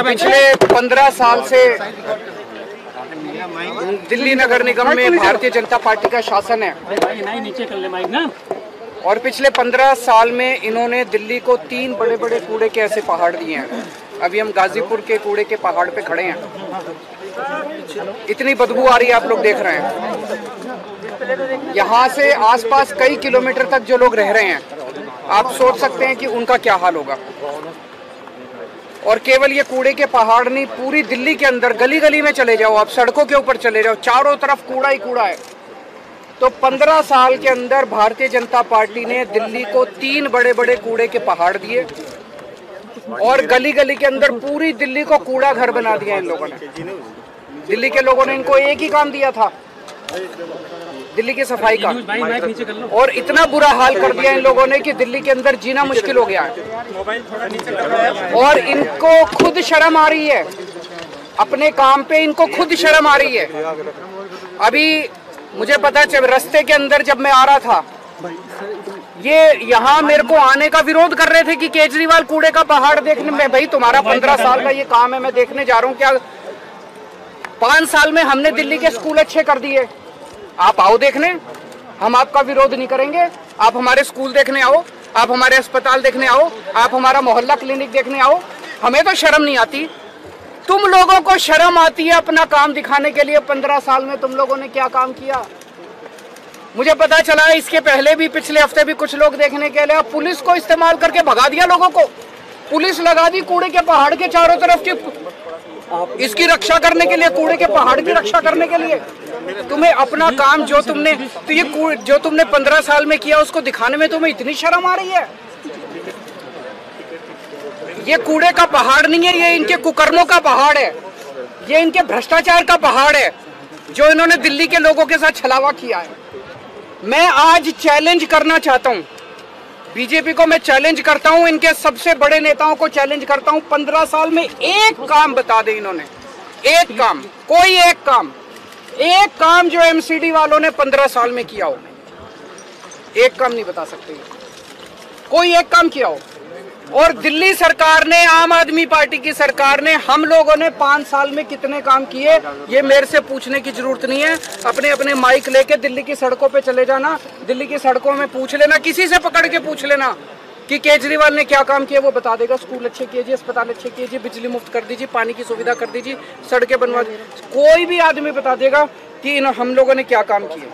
पिछले 15 साल से दिल्ली नगर निगम में भारतीय जनता पार्टी का शासन है और पिछले 15 साल में इन्होंने दिल्ली को 3 बड़े बड़े कूड़े के ऐसे पहाड़ दिए हैं। अभी हम गाजीपुर के कूड़े के पहाड़ पे खड़े हैं। इतनी बदबू आ रही है, आप लोग देख रहे हैं। यहाँ से आसपास कई किलोमीटर तक जो लोग रह रहे हैं, आप सोच सकते हैं कि उनका क्या हाल होगा। और केवल ये कूड़े के पहाड़ नहीं, पूरी दिल्ली के अंदर गली गली में चले जाओ, आप सड़कों के ऊपर चले जाओ, चारों तरफ कूड़ा ही कूड़ा है। तो 15 साल के अंदर भारतीय जनता पार्टी ने दिल्ली को 3 बड़े बड़े कूड़े के पहाड़ दिए और गली गली के अंदर पूरी दिल्ली को कूड़ा घर बना दिया इन लोगों ने। दिल्ली के लोगों ने इनको एक ही काम दिया था, दिल्ली की सफाई का, और इतना बुरा हाल कर दिया इन लोगों ने कि दिल्ली के अंदर जीना मुश्किल हो गया है। और इनको खुद शर्म आ रही है, अपने काम पे इनको खुद शर्म आ रही है। अभी मुझे पता चल, रास्ते के अंदर जब मैं आ रहा था, ये यहाँ मेरे को आने का विरोध कर रहे थे कि केजरीवाल कूड़े का पहाड़ देखने में। भाई तुम्हारा 15 साल का ये काम है, मैं देखने जा रहा हूँ। क्या 5 साल में हमने दिल्ली के स्कूल अच्छे कर दिए, आप आओ देखने, हम आपका विरोध नहीं करेंगे। आप हमारे स्कूल देखने आओ, आप हमारे अस्पताल देखने आओ, आप हमारा मोहल्ला क्लिनिक देखने आओ। हमें तो शर्म नहीं आती, तुम लोगों को शर्म आती है अपना काम दिखाने के लिए। 15 साल में तुम लोगों ने क्या काम किया? मुझे पता चला इसके पहले भी, पिछले हफ्ते भी कुछ लोग देखने के लिए पुलिस को इस्तेमाल करके भगा दिया लोगों को। पुलिस लगा दी कूड़े के पहाड़ के चारों तरफ की, इसकी रक्षा करने के लिए, कूड़े के पहाड़ की रक्षा करने के लिए। तुम्हें अपना काम जो तुमने, तो ये जो तुमने 15 साल में किया उसको दिखाने में तुम्हें इतनी शर्म आ रही है? ये कूड़े का पहाड़ नहीं है, ये इनके कुकर्मों का पहाड़ है, ये इनके भ्रष्टाचार का पहाड़ है जो इन्होंने दिल्ली के लोगों के साथ छलावा किया है। मैं आज चैलेंज करना चाहता हूं, बीजेपी को मैं चैलेंज करता हूं, इनके सबसे बड़े नेताओं को चैलेंज करता हूं। 15 साल में एक काम बता दे इन्होंने, एक काम, कोई एक काम जो एमसीडी वालों ने 15 साल में किया हो। एक काम नहीं बता सकते, कोई एक काम किया हो। और दिल्ली सरकार ने, आम आदमी पार्टी की सरकार ने, हम लोगों ने 5 साल में कितने काम किए, ये मेरे से पूछने की जरूरत नहीं है। अपने अपने माइक लेके दिल्ली की सड़कों पे चले जाना, दिल्ली की सड़कों में पूछ लेना, किसी से पकड़ के पूछ लेना कि केजरीवाल ने क्या काम किया, वो बता देगा। स्कूल अच्छे कीजिए, अस्पताल अच्छे कीजिए, बिजली मुफ्त कर दीजिए, पानी की सुविधा कर दीजिए, सड़कें बनवा दीजिए, कोई भी आदमी बता देगा कि हम लोगों ने क्या काम किए।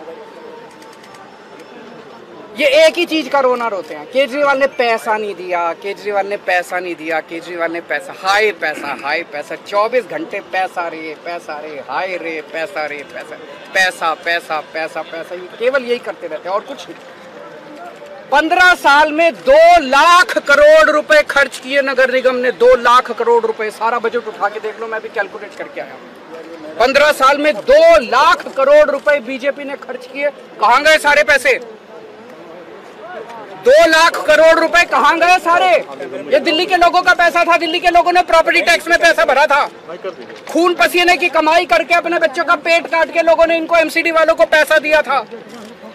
ये एक ही चीज का रोना रोते हैं, केजरीवाल ने पैसा नहीं दिया, केजरीवाल ने पैसा नहीं दिया, केजरीवाल ने पैसा, हाय पैसा, हाय पैसा, 24 घंटे पैसा रे, हाय रे, पैसा रे, पैसा, पैसा पैसा पैसा पैसा, ये केवल यही करते रहते हैं और कुछ नहीं। 15 साल में 2 लाख करोड़ रुपए खर्च किए नगर निगम ने, 2 लाख करोड़ रुपए। सारा बजट उठा के देख लो, मैं भी कैलकुलेट करके आया हूँ। 15 साल में 2 लाख करोड़ रुपए बीजेपी ने खर्च किए। कहां गए सारे पैसे? 2 लाख करोड़ रुपए कहां गए सारे? ये दिल्ली के लोगों का पैसा था, दिल्ली के लोगों ने प्रॉपर्टी टैक्स में पैसा भरा था, खून पसीने की कमाई करके अपने बच्चों का पेट काट के लोगों ने इनको एमसीडी वालों को पैसा दिया था।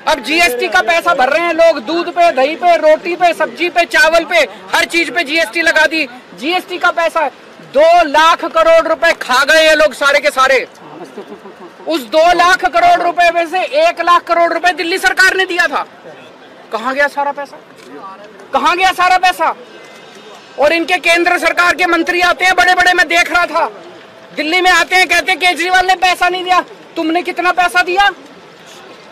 अब जीएसटी का पैसा भर रहे हैं लोग, दूध पे, दही पे, रोटी पे, सब्जी पे, चावल पे, हर चीज पे जीएसटी लगा दी। जीएसटी का पैसा 2 लाख करोड़ रुपए खा गए ये लोग सारे के सारे। उस 2 लाख करोड़ रुपए में से 1 लाख करोड़ रुपए दिल्ली सरकार ने दिया था। कहां गया सारा पैसा? कहां गया सारा पैसा? और इनके केंद्र सरकार के मंत्री आते हैं बड़े बड़े, मैं देख रहा था, दिल्ली में आते हैं, कहते हैं केजरीवाल ने पैसा नहीं दिया। तुमने कितना पैसा दिया?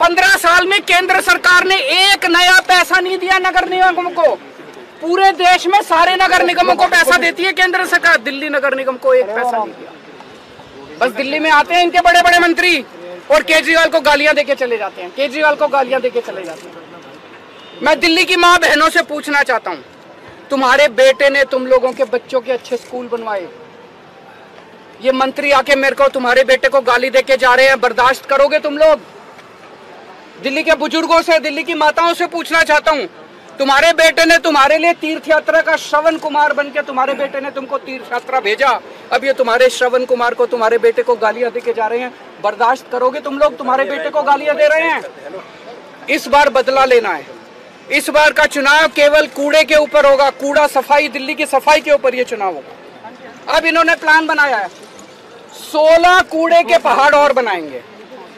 15 साल में केंद्र सरकार ने एक नया पैसा नहीं दिया नगर निगम को। पूरे देश में सारे नगर निगमों को पैसा देती है केंद्र सरकार, दिल्ली नगर निगम को एक पैसा नहीं दिया। बस दिल्ली में आते हैं इनके बड़े बड़े मंत्री और केजरीवाल को गालियां देके चले जाते हैं, केजरीवाल को गालियां देके चले जाते हैं। मैं दिल्ली की माँ बहनों से पूछना चाहता हूँ, तुम्हारे बेटे ने तुम लोगों के बच्चों के अच्छे स्कूल बनवाए, ये मंत्री आके मेरे को, तुम्हारे बेटे को गाली देके जा रहे हैं, बर्दाश्त करोगे तुम लोग? दिल्ली के बुजुर्गों से, दिल्ली की माताओं से पूछना चाहता हूँ, तुम्हारे बेटे ने तुम्हारे लिए तीर्थ यात्रा का श्रवण कुमार बन के, तुम्हारे बेटे ने तुमको तीर्थ यात्रा भेजा, अब ये तुम्हारे श्रवण कुमार को, तुम्हारे बेटे को गालियां देके जा रहे हैं, बर्दाश्त करोगे तुम लोग? तुम्हारे बेटे को गालियां दे रहे हैं। इस बार बदला लेना है, इस बार का चुनाव केवल कूड़े के ऊपर होगा, कूड़ा सफाई, दिल्ली की सफाई के ऊपर ये चुनाव होगा। अब इन्होंने प्लान बनाया है 16 कूड़े के पहाड़ और बनाएंगे,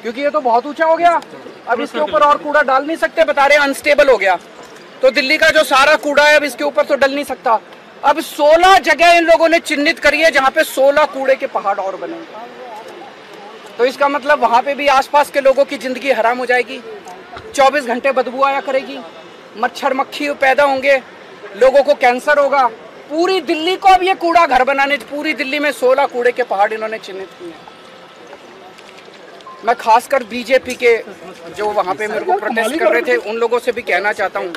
क्योंकि ये तो बहुत ऊंचा हो गया, अब इसके ऊपर और कूड़ा डाल नहीं सकते, बता रहे अनस्टेबल हो गया। तो दिल्ली का जो सारा कूड़ा है अब इसके ऊपर तो डल नहीं सकता। अब 16 जगह इन लोगों ने चिन्हित करी है जहां पे 16 कूड़े के पहाड़ और बनेंगे। तो इसका मतलब वहां पे भी आसपास के लोगों की जिंदगी हराम हो जाएगी, 24 घंटे बदबू आया करेगी, मच्छर मक्खी पैदा होंगे, लोगों को कैंसर होगा। पूरी दिल्ली को अब ये कूड़ा घर बनाने, पूरी दिल्ली में 16 कूड़े के पहाड़ इन्होंने चिन्हित किए हैं। मैं खासकर बीजेपी के जो वहां पे मेरे को प्रोटेस्ट कर रहे थे उन लोगों से भी कहना चाहता हूँ,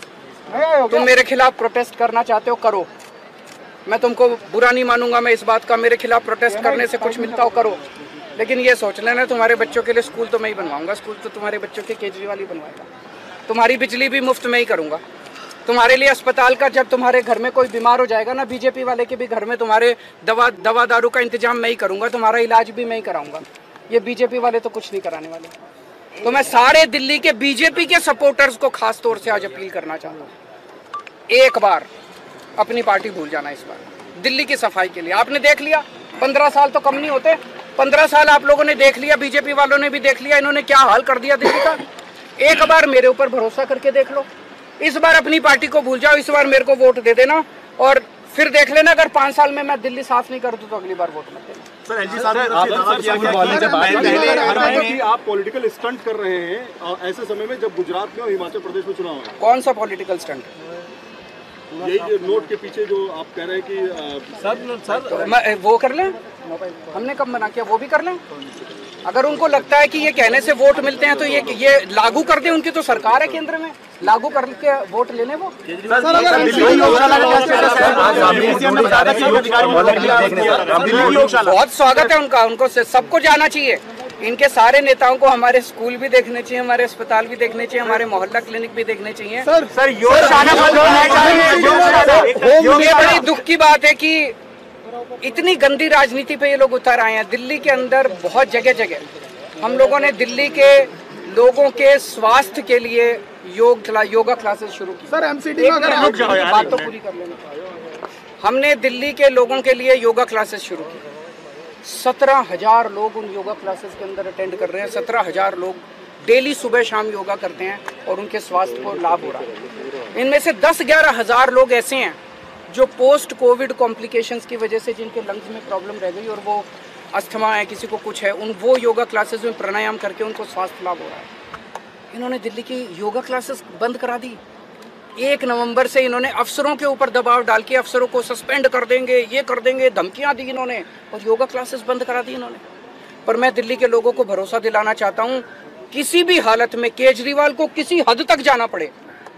तुम मेरे खिलाफ प्रोटेस्ट करना चाहते हो करो, मैं तुमको बुरा नहीं मानूंगा। मैं इस बात का, मेरे खिलाफ प्रोटेस्ट करने से कुछ मिलता हो करो, लेकिन ये सोच लेना तुम्हारे बच्चों के लिए स्कूल तो मैं ही बनवाऊंगा, स्कूल तो तुम्हारे बच्चों के केजरीवाल ही बनवाएगा, तुम्हारी बिजली भी मुफ्त में ही करूंगा, तुम्हारे लिए अस्पताल का, जब तुम्हारे घर में कोई बीमार हो जाएगा ना, बीजेपी वाले के भी घर में तुम्हारे दवा दारू का इंतजाम मैं ही करूंगा, तुम्हारा इलाज भी मैं ही कराऊंगा। ये बीजेपी वाले तो कुछ नहीं कराने वाले। तो मैं सारे दिल्ली के बीजेपी के सपोर्टर्स को खास तौर से आज अपील करना चाहता हूँ, एक बार अपनी पार्टी भूल जाना इस बार, दिल्ली की सफाई के लिए। आपने देख लिया 15 साल तो कम नहीं होते, 15 साल आप लोगों ने देख लिया, बीजेपी वालों ने भी देख लिया, इन्होंने क्या हाल कर दिया दिल्ली का। एक बार मेरे ऊपर भरोसा करके देख लो, इस बार अपनी पार्टी को भूल जाओ, इस बार मेरे को वोट दे देना और फिर देख लेना अगर 5 साल में मैं दिल्ली साफ नहीं कर दूं तो अगली बार वोट मत देना। सर एलजी साहब आप पॉलिटिकल स्टंट कर रहे हैं ऐसे समय में जब गुजरात में और हिमाचल प्रदेश में चुनाव है। कौन सा पॉलिटिकल स्टंट? यही नोट के पीछे जो आप कह रहे हैं कि सर तो वो कर लें, हमने कब मना किया, वो भी कर लें। अगर उनको लगता है कि ये कहने से वोट मिलते हैं तो ये लागू कर दें, उनकी तो सरकार है केंद्र में, लागू करके वोट लेने वो। बहुत स्वागत है उनका, उनको सबको जाना चाहिए। इनके सारे नेताओं को हमारे स्कूल भी देखने चाहिए, हमारे अस्पताल भी देखने चाहिए, हमारे मोहल्ला क्लिनिक भी देखने चाहिए। सर ये बड़ी दुख की बात है कि इतनी गंदी राजनीति पे ये लोग उतर आए हैं। दिल्ली के अंदर बहुत जगह जगह हम लोगों ने दिल्ली के लोगों के स्वास्थ्य के लिए योगा क्लासेस शुरू की। सर एमसीडी में अगर बात तो पूरी कर लेना। हमने दिल्ली के लोगों के लिए योगा क्लासेस शुरू की, 17,000 लोग उन योगा क्लासेस के अंदर अटेंड कर रहे हैं। 17,000 लोग डेली सुबह शाम योगा करते हैं और उनके स्वास्थ्य को लाभ हो रहा है। इनमें से 10-11 हज़ार लोग ऐसे हैं जो पोस्ट कोविड कॉम्प्लिकेशंस की वजह से जिनके लंग्स में प्रॉब्लम रह गई और वो अस्थमा है, किसी को कुछ है, वो योगा क्लासेस में प्राणायाम करके उनको स्वास्थ्य लाभ हो रहा है। इन्होंने दिल्ली की योगा क्लासेस बंद करा दी। 1 नवंबर से इन्होंने अफसरों के ऊपर दबाव डाल के अफसरों को सस्पेंड कर देंगे, ये कर देंगे, धमकियां दी इन्होंने और योगा क्लासेस बंद करा दी इन्होंने। पर मैं दिल्ली के लोगों को भरोसा दिलाना चाहता हूं, किसी भी हालत में केजरीवाल को किसी हद तक जाना पड़े,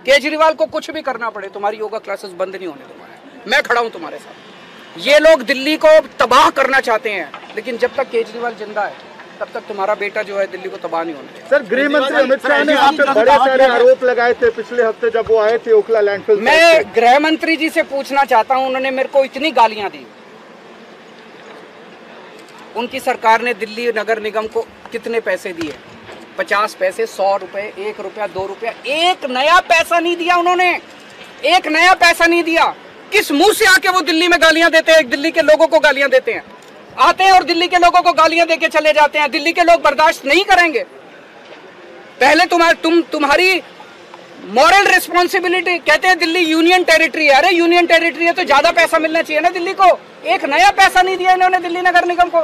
केजरीवाल को कुछ भी करना पड़े, तुम्हारी योगा क्लासेस बंद नहीं होने तुम्हारे। मैं खड़ा हूं तुम्हारे साथ। ये लोग दिल्ली को तबाह करना चाहते हैं, लेकिन जब तक केजरीवाल जिंदा है तब तक तुम्हारा बेटा जो है दिल्ली को तबाह नहीं होने। सर गृह मंत्री अमित शाह ने आप पे बड़े सारे आरोप लगाए थे पिछले हफ्ते जब वो आए थे ओखला लैंडफिल। मैं गृह मंत्री जी से पूछना चाहता हूं, उन्होंने मेरे को इतनी गालियां दी। उनकी सरकार ने दिल्ली नगर निगम को कितने पैसे दिए? 50 पैसे, 100 रुपए, 1 रुपया, 2 रुपया, एक नया पैसा नहीं दिया उन्होंने, एक नया पैसा नहीं दिया। किस मुंह से आके वो दिल्ली में गालियां देते हैं, दिल्ली के लोगों को गालियां देते हैं, आते हैं और दिल्ली के लोगों को गालियां देके चले जाते हैं। दिल्ली के लोग बर्दाश्त नहीं करेंगे। पहले तुम्हारी मॉरल रिस्पॉन्सिबिलिटी, कहते हैं दिल्ली यूनियन टेरिटरी है। अरे यूनियन टेरिटरी है तो ज्यादा पैसा मिलना चाहिए ना दिल्ली को। एक नया पैसा नहीं दिया इन्होंने दिल्ली नगर निगम को।